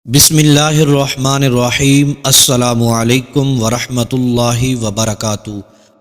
بسم اللہ الرحمن الرحیم۔ السلام علیکم ورحمۃ اللہ وبرکاتہ۔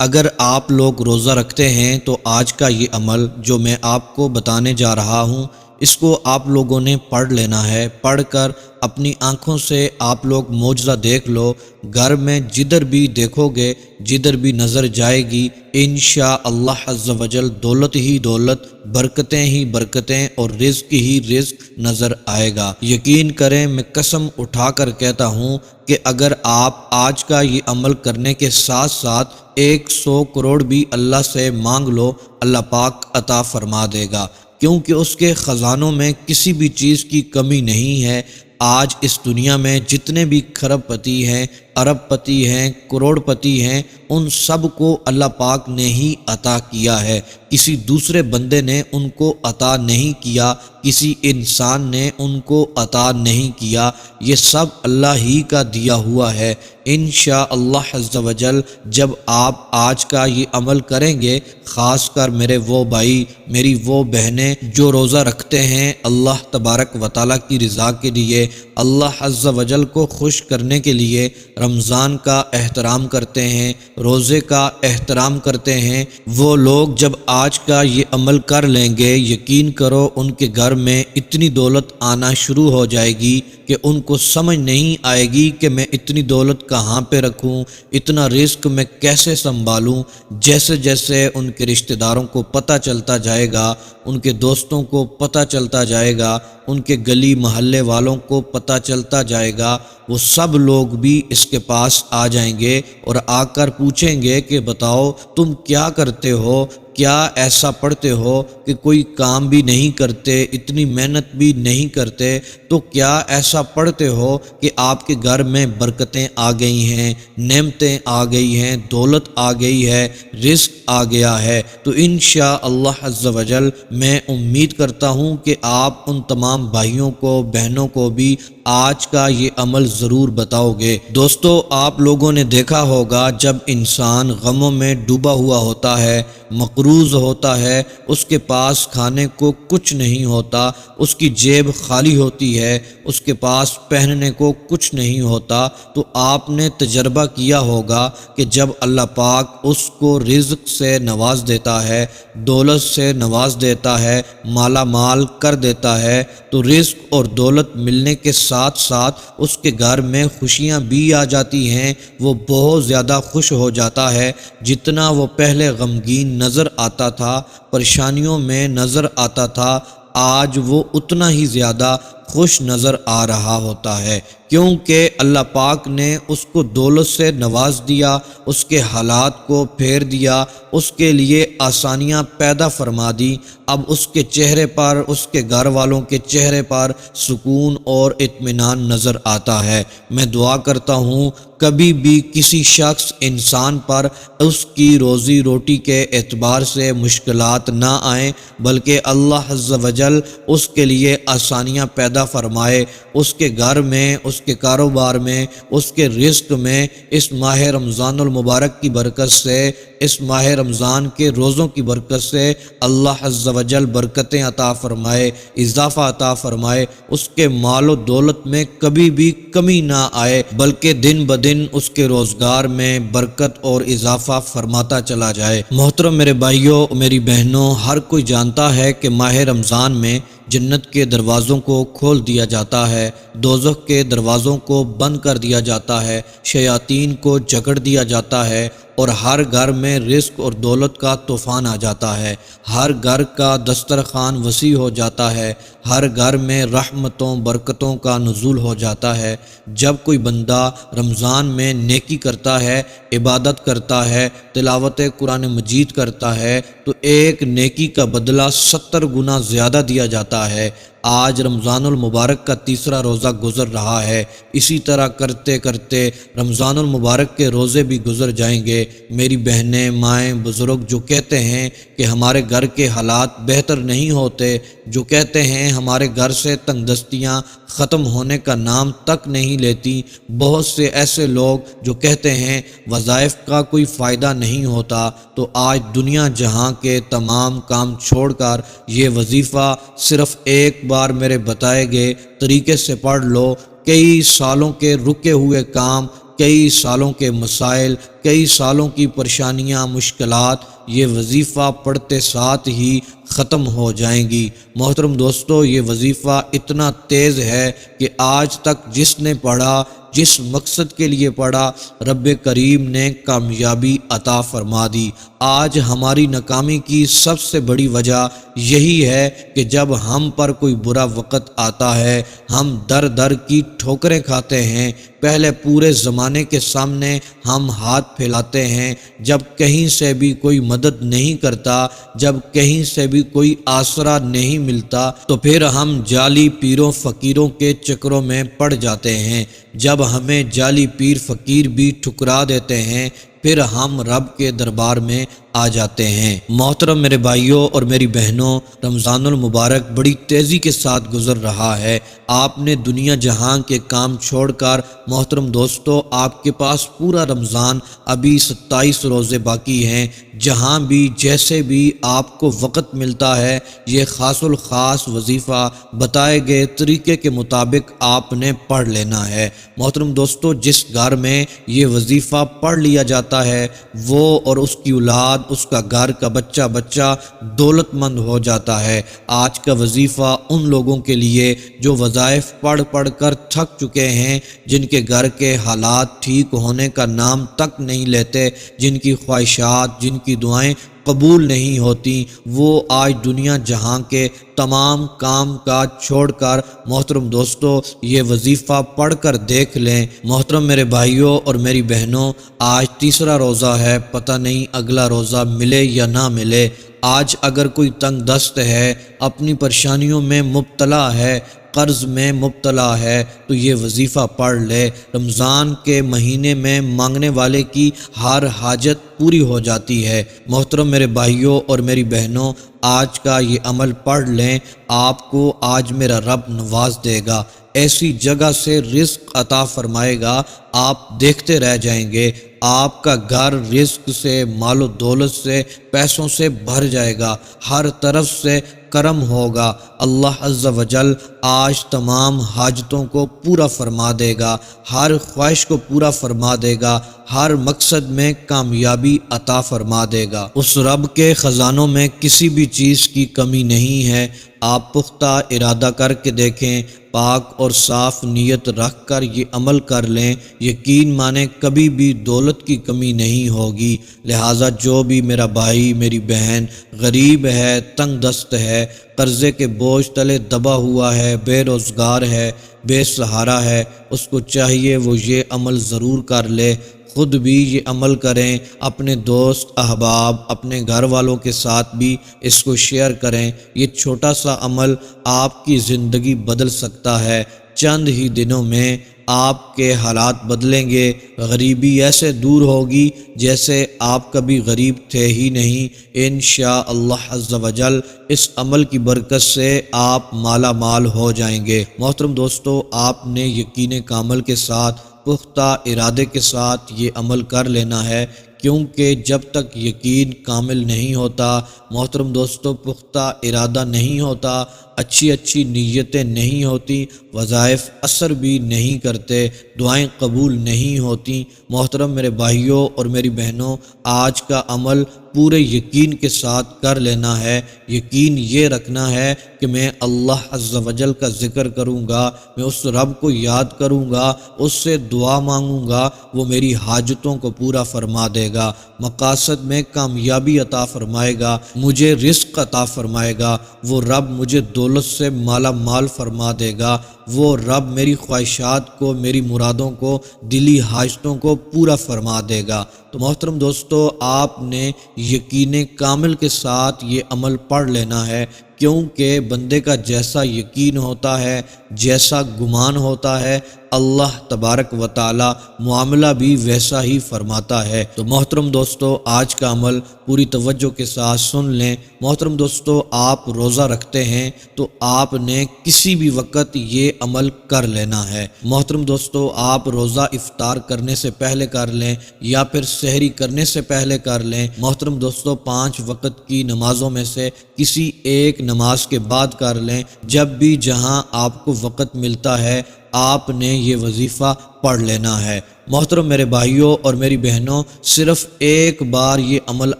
اگر آپ لوگ روزہ رکھتے ہیں تو آج کا یہ عمل جو میں آپ کو بتانے جا رہا ہوں اس کو آپ لوگوں نے پڑھ لینا ہے۔ پڑھ کر اپنی آنکھوں سے آپ لوگ معجزہ دیکھ لو۔ گھر میں جدھر بھی دیکھو گے، جدھر بھی نظر جائے گی، انشاءاللہ عز و جل دولت ہی دولت، برکتیں ہی برکتیں اور رزق ہی رزق نظر آئے گا۔ یقین کریں، میں قسم اٹھا کر کہتا ہوں کہ اگر آپ آج کا یہ عمل کرنے کے ساتھ ساتھ 100 کروڑ بھی اللہ سے مانگ لو، اللہ پاک عطا فرما دے گا، کیونکہ اس کے خزانوں میں کسی بھی چیز کی کمی نہیں ہے۔ آج اس دنیا میں جتنے بھی کھرب پتی ہیں، ارب پتی ہیں، کروڑ پتی ہیں، ان سب کو اللہ پاک نے ہی عطا کیا ہے۔ کسی دوسرے بندے نے ان کو عطا نہیں کیا، کسی انسان نے ان کو عطا نہیں کیا، یہ سب اللہ ہی کا دیا ہوا ہے۔ انشاءاللہ عز و جل جب آپ آج کا یہ عمل کریں گے، خاص کر میرے وہ بھائی، میری وہ بہنیں جو روزہ رکھتے ہیں اللہ تبارک و تعالیٰ کی رضا کے لیے، اللہ عز و جل کو خوش کرنے کے لیے، رمضان کا احترام کرتے ہیں، روزے کا احترام کرتے ہیں، وہ لوگ جب آج کا یہ عمل کر لیں گے، یقین کرو ان کے گھر میں اتنی دولت آنا شروع ہو جائے گی کہ ان کو سمجھ نہیں آئے گی کہ میں اتنی دولت کہاں پہ رکھوں، اتنا رزق میں کیسے سنبھالوں۔ جیسے جیسے ان کے رشتہ داروں کو پتہ چلتا جائے گا، ان کے دوستوں کو پتہ چلتا جائے گا، ان کے گلی محلے والوں کو پتہ چلتا جائے گا، وہ سب لوگ بھی اس کے پاس آ جائیں گے اور آ کر پوچھیں گے کہ بتاؤ تم کیا کرتے ہو، کیا ایسا پڑھتے ہو کہ کوئی کام بھی نہیں کرتے، اتنی محنت بھی نہیں کرتے، تو کیا ایسا پڑھتے ہو کہ آپ کے گھر میں برکتیں آ گئی ہیں، نعمتیں آ گئی ہیں، دولت آ گئی ہے، رزق آ گیا ہے۔ تو انشاءاللہ عز و جل میں امید کرتا ہوں کہ آپ ان تمام بھائیوں کو، بہنوں کو بھی آج کا یہ عمل ضرور بتاؤ گے۔ دوستو، آپ لوگوں نے دیکھا ہوگا جب انسان غموں میں ڈوبا ہوا ہوتا ہے، مقروض ہوتا ہے، اس کے پاس کھانے کو کچھ نہیں ہوتا، اس کی جیب خالی ہوتی ہے، اس کے پاس پہننے کو کچھ نہیں ہوتا، تو آپ نے تجربہ کیا ہوگا کہ جب اللہ پاک اس کو رزق سے نواز دیتا ہے، دولت سے نواز دیتا ہے، مالا مال کر دیتا ہے، تو رزق اور دولت ملنے کے ساتھ ساتھ اس کے گھر میں خوشیاں بھی آ جاتی ہیں، وہ بہت زیادہ خوش ہو جاتا ہے۔ جتنا وہ پہلے غمگین نظر آتا تھا، پریشانیوں میں نظر آتا تھا، آج وہ اتنا ہی زیادہ خوش نظر آ رہا ہوتا ہے، کیونکہ اللہ پاک نے اس کو دولت سے نواز دیا، اس کے حالات کو پھیر دیا، اس کے لیے آسانیاں پیدا فرما دی۔ اب اس کے چہرے پر، اس کے گھر والوں کے چہرے پر سکون اور اطمینان نظر آتا ہے۔ میں دعا کرتا ہوں کبھی بھی کسی شخص انسان پر اس کی روزی روٹی کے اعتبار سے مشکلات نہ آئیں، بلکہ اللہ عز و جل اس کے لیے آسانیاں پیدا فرمائے، اس کے گھر میں، اس کے کاروبار میں، اس کے رزق میں، اس ماہ رمضان المبارک کی برکت سے، اس ماہ رمضان کے روزوں کی برکت سے اللہ عز و جل برکتیں عطا فرمائے، اضافہ عطا فرمائے، اس کے مال و دولت میں کبھی بھی کمی نہ آئے، بلکہ دن بدن اس کے روزگار میں برکت اور اضافہ فرماتا چلا جائے۔ محترم میرے بھائیوں، میری بہنوں، ہر کوئی جانتا ہے کہ ماہ رمضان میں جنت کے دروازوں کو کھول دیا جاتا ہے، دوزخ کے دروازوں کو بند کر دیا جاتا ہے، شیاطین کو جکڑ دیا جاتا ہے، اور ہر گھر میں رزق اور دولت کا طوفان آ جاتا ہے، ہر گھر کا دسترخوان وسیع ہو جاتا ہے، ہر گھر میں رحمتوں برکتوں کا نزول ہو جاتا ہے۔ جب کوئی بندہ رمضان میں نیکی کرتا ہے، عبادت کرتا ہے، تلاوت قرآن مجید کرتا ہے، تو ایک نیکی کا بدلہ 70 گنا زیادہ دیا جاتا ہے۔ آج رمضان المبارک کا تیسرا روزہ گزر رہا ہے، اسی طرح کرتے کرتے رمضان المبارک کے روزے بھی گزر جائیں گے۔ میری بہنیں، مائیں، بزرگ جو کہتے ہیں کہ ہمارے گھر کے حالات بہتر نہیں ہوتے، جو کہتے ہیں ہمارے گھر سے تنگ دستیاں ختم ہونے کا نام تک نہیں لیتی، بہت سے ایسے لوگ جو کہتے ہیں وظائف کا کوئی فائدہ نہیں ہوتا، تو آج دنیا جہاں کے تمام کام چھوڑ کر یہ وظیفہ صرف ایک بار میرے بتائے گئے طریقے سے پڑھ لو، کئی سالوں کے رکے ہوئے کام، کئی سالوں کے مسائل، کئی سالوں کی پریشانیاں، مشکلات یہ وظیفہ پڑھتے ساتھ ہی ختم ہو جائیں گی۔ محترم دوستو، یہ وظیفہ اتنا تیز ہے کہ آج تک جس نے پڑھا، جس مقصد کے لیے پڑھا، رب کریم نے کامیابی عطا فرما دی۔ آج ہماری ناکامی کی سب سے بڑی وجہ یہی ہے کہ جب ہم پر کوئی برا وقت آتا ہے، ہم در در کی ٹھوکریں کھاتے ہیں، پہلے پورے زمانے کے سامنے ہم ہاتھ پھیلاتے ہیں، جب کہیں سے بھی کوئی مدد نہیں کرتا، جب کہیں سے بھی کوئی آسرا نہیں ملتا، تو پھر ہم جعلی پیروں فقیروں کے چکروں میں پڑ جاتے ہیں۔ جب ہمیں جعلی پیر فقیر بھی ٹھکرا دیتے ہیں، پھر ہم رب کے دربار میں آ جاتے ہیں۔ محترم میرے بھائیوں اور میری بہنوں، رمضان المبارک بڑی تیزی کے ساتھ گزر رہا ہے۔ آپ نے دنیا جہاں کے کام چھوڑ کر، محترم دوستو، آپ کے پاس پورا رمضان، ابھی 27 روزے باقی ہیں، جہاں بھی جیسے بھی آپ کو وقت ملتا ہے، یہ خاص الخاص وظیفہ بتائے گئے طریقے کے مطابق آپ نے پڑھ لینا ہے۔ محترم دوستو، جس گھر میں یہ وظیفہ پڑھ لیا جاتا ہے، وہ اور اس کی اولاد، اس کا گھر کا بچہ دولت مند ہو جاتا ہے۔ آج کا وظیفہ ان لوگوں کے لیے جو وظائف پڑھ کر تھک چکے ہیں، جن کے گھر کے حالات ٹھیک ہونے کا نام تک نہیں لیتے، جن کی خواہشات، جن کی دعائیں قبول نہیں ہوتی، وہ آج دنیا جہاں کے تمام کام کاج چھوڑ کر، محترم دوستو، یہ وظیفہ پڑھ کر دیکھ لیں۔ محترم میرے بھائیوں اور میری بہنوں، آج تیسرا روزہ ہے، پتہ نہیں اگلا روزہ ملے یا نہ ملے۔ آج اگر کوئی تنگ دست ہے، اپنی پریشانیوں میں مبتلا ہے، قرض میں مبتلا ہے، تو یہ وظیفہ پڑھ لے۔ رمضان کے مہینے میں مانگنے والے کی ہر حاجت پوری ہو جاتی ہے۔ محترم میرے بھائیوں اور میری بہنوں، آج کا یہ عمل پڑھ لیں، آپ کو آج میرا رب نواز دے گا، ایسی جگہ سے رزق عطا فرمائے گا، آپ دیکھتے رہ جائیں گے۔ آپ کا گھر رزق سے، مال و دولت سے، پیسوں سے بھر جائے گا، ہر طرف سے کرم ہوگا۔ اللہ عز و جل آج تمام حاجتوں کو پورا فرما دے گا، ہر خواہش کو پورا فرما دے گا، ہر مقصد میں کامیابی عطا فرما دے گا۔ اس رب کے خزانوں میں کسی بھی چیز کی کمی نہیں ہے۔ آپ پختہ ارادہ کر کے دیکھیں، پاک اور صاف نیت رکھ کر یہ عمل کر لیں، یقین مانیں کبھی بھی دولت کی کمی نہیں ہوگی۔ لہٰذا جو بھی میرا بھائی، میری بہن غریب ہے، تنگ دست ہے، قرضے کے بوجھ تلے دبا ہوا ہے، بے روزگار ہے، بے سہارا ہے، اس کو چاہیے وہ یہ عمل ضرور کر لے، خود بھی یہ عمل کریں، اپنے دوست احباب، اپنے گھر والوں کے ساتھ بھی اس کو شیئر کریں۔ یہ چھوٹا سا عمل آپ کی زندگی بدل سکتا ہے۔ چند ہی دنوں میں آپ کے حالات بدلیں گے، غریبی ایسے دور ہوگی جیسے آپ کبھی غریب تھے ہی نہیں۔ انشاءاللہ عز و جل اس عمل کی برکت سے آپ مالا مال ہو جائیں گے۔ محترم دوستو، آپ نے یقین کامل کے ساتھ، پختہ ارادے کے ساتھ یہ عمل کر لینا ہے، کیونکہ جب تک یقین کامل نہیں ہوتا، محترم دوستو، پختہ ارادہ نہیں ہوتا، اچھی نیتیں نہیں ہوتی، وظائف اثر بھی نہیں کرتے، دعائیں قبول نہیں ہوتی۔ محترم میرے بھائیوں اور میری بہنوں، آج کا عمل پورے یقین کے ساتھ کر لینا ہے۔ یقین یہ رکھنا ہے کہ میں اللہ عز و جل کا ذکر کروں گا، میں اس رب کو یاد کروں گا، اس سے دعا مانگوں گا، وہ میری حاجتوں کو پورا فرما دے گا، مقاصد میں کامیابی عطا فرمائے گا، مجھے رزق عطا فرمائے گا، وہ رب مجھے دولت سے مالا مال فرما دے گا، وہ رب میری خواہشات کو، میری مرادوں کو، دلی حاجتوں کو پورا فرما دے گا۔ تو محترم دوستو، آپ نے یقین کامل کے ساتھ یہ عمل پڑھ لینا ہے، کیونکہ بندے کا جیسا یقین ہوتا ہے، جیسا گمان ہوتا ہے، اللہ تبارک و تعالی معاملہ بھی ویسا ہی فرماتا ہے۔ تو محترم دوستو، آج کا عمل پوری توجہ کے ساتھ سن لیں۔ محترم دوستو، آپ روزہ رکھتے ہیں تو آپ نے کسی بھی وقت یہ عمل کر لینا ہے۔ محترم دوستو، آپ روزہ افطار کرنے سے پہلے کر لیں یا پھر سحری کرنے سے پہلے کر لیں۔ محترم دوستو، 5 وقت کی نمازوں میں سے کسی ایک نماز کے بعد کر لیں۔ جب بھی جہاں آپ کو وقت ملتا ہے، آپ نے یہ وظیفہ پڑھ لینا ہے۔ محترم میرے بھائیوں اور میری بہنوں، صرف ایک بار یہ عمل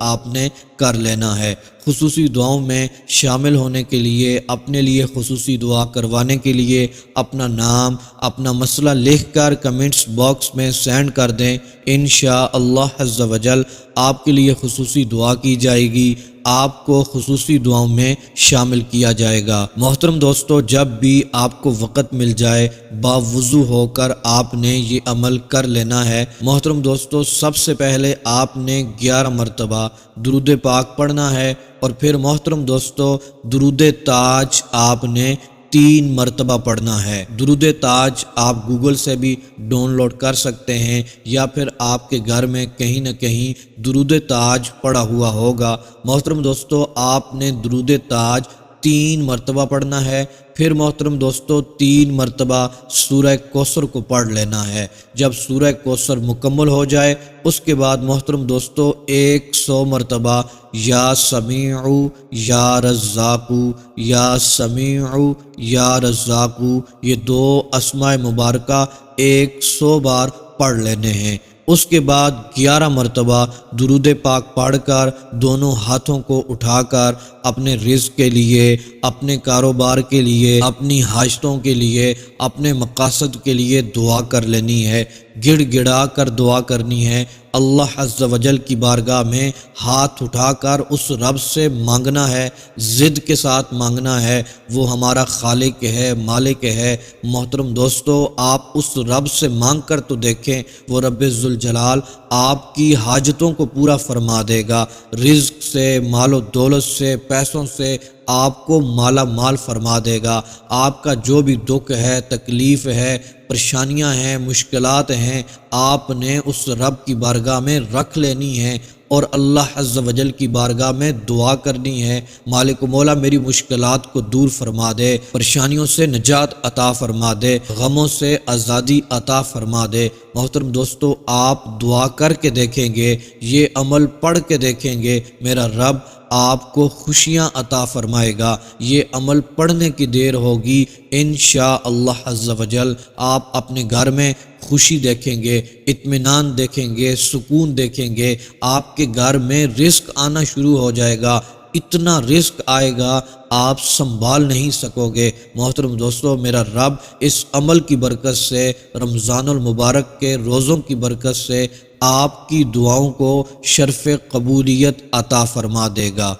آپ نے کر لینا ہے۔ خصوصی دعاؤں میں شامل ہونے کے لیے، اپنے لیے خصوصی دعا کروانے کے لیے اپنا نام، اپنا مسئلہ لکھ کر کمنٹس باکس میں سینڈ کر دیں۔ انشاءاللہ عز و جل آپ کے لیے خصوصی دعا کی جائے گی، آپ کو خصوصی دعاؤں میں شامل کیا جائے گا۔ محترم دوستو، جب بھی آپ کو وقت مل جائے باوضو ہو کر آپ نے یہ عمل کر لینا ہے۔ محترم دوستو، سب سے پہلے آپ نے 11 مرتبہ درود پاک پڑھنا ہے، اور پھر محترم دوستو درود تاج آپ نے 3 مرتبہ پڑھنا ہے۔ درود تاج آپ گوگل سے بھی ڈاؤن لوڈ کر سکتے ہیں، یا پھر آپ کے گھر میں کہیں نہ کہیں درود تاج پڑھا ہوا ہوگا۔ محترم دوستو، آپ نے درود تاج 3 مرتبہ پڑھنا ہے، پھر محترم دوستو 3 مرتبہ سورہ کوثر کو پڑھ لینا ہے۔ جب سورہ کوثر مکمل ہو جائے اس کے بعد محترم دوستو 100 مرتبہ یا سمیعو یا رزاقو، یا سمیعو یا رزاقو، یہ 2 اسماء مبارکہ 100 بار پڑھ لینے ہیں۔ اس کے بعد 11 مرتبہ درود پاک پڑھ کر دونوں ہاتھوں کو اٹھا کر اپنے رزق کے لیے، اپنے کاروبار کے لیے، اپنی حاجتوں کے لیے، اپنے مقاصد کے لیے دعا کر لینی ہے، گڑ گڑا کر دعا کرنی ہے۔ اللہ عز و جل کی بارگاہ میں ہاتھ اٹھا کر اس رب سے مانگنا ہے، ضد کے ساتھ مانگنا ہے، وہ ہمارا خالق ہے، مالک ہے۔ محترم دوستو، آپ اس رب سے مانگ کر تو دیکھیں، وہ رب ذوالجلال آپ کی حاجتوں کو پورا فرما دے گا، رزق سے، مال و دولت سے، پیسوں سے آپ کو مالا مال فرما دے گا۔ آپ کا جو بھی دکھ ہے، تکلیف ہے، پریشانیاں ہیں، مشکلات ہیں، آپ نے اس رب کی بارگاہ میں رکھ لینی ہے، اور اللہ عز و جل کی بارگاہ میں دعا کرنی ہے، مالک و مولا میری مشکلات کو دور فرما دے، پریشانیوں سے نجات عطا فرما دے، غموں سے آزادی عطا فرما دے۔ محترم دوستو، آپ دعا کر کے دیکھیں گے، یہ عمل پڑھ کے دیکھیں گے، میرا رب آپ کو خوشیاں عطا فرمائے گا۔ یہ عمل پڑھنے کی دیر ہوگی، انشاءاللہ عز و جل آپ اپنے گھر میں خوشی دیکھیں گے، اطمینان دیکھیں گے، سکون دیکھیں گے، آپ کے گھر میں رزق آنا شروع ہو جائے گا، اتنا رزق آئے گا آپ سنبھال نہیں سکو گے۔ محترم دوستو، میرا رب اس عمل کی برکت سے، رمضان المبارک کے روزوں کی برکت سے آپ کی دعاؤں کو شرف قبولیت عطا فرما دے گا۔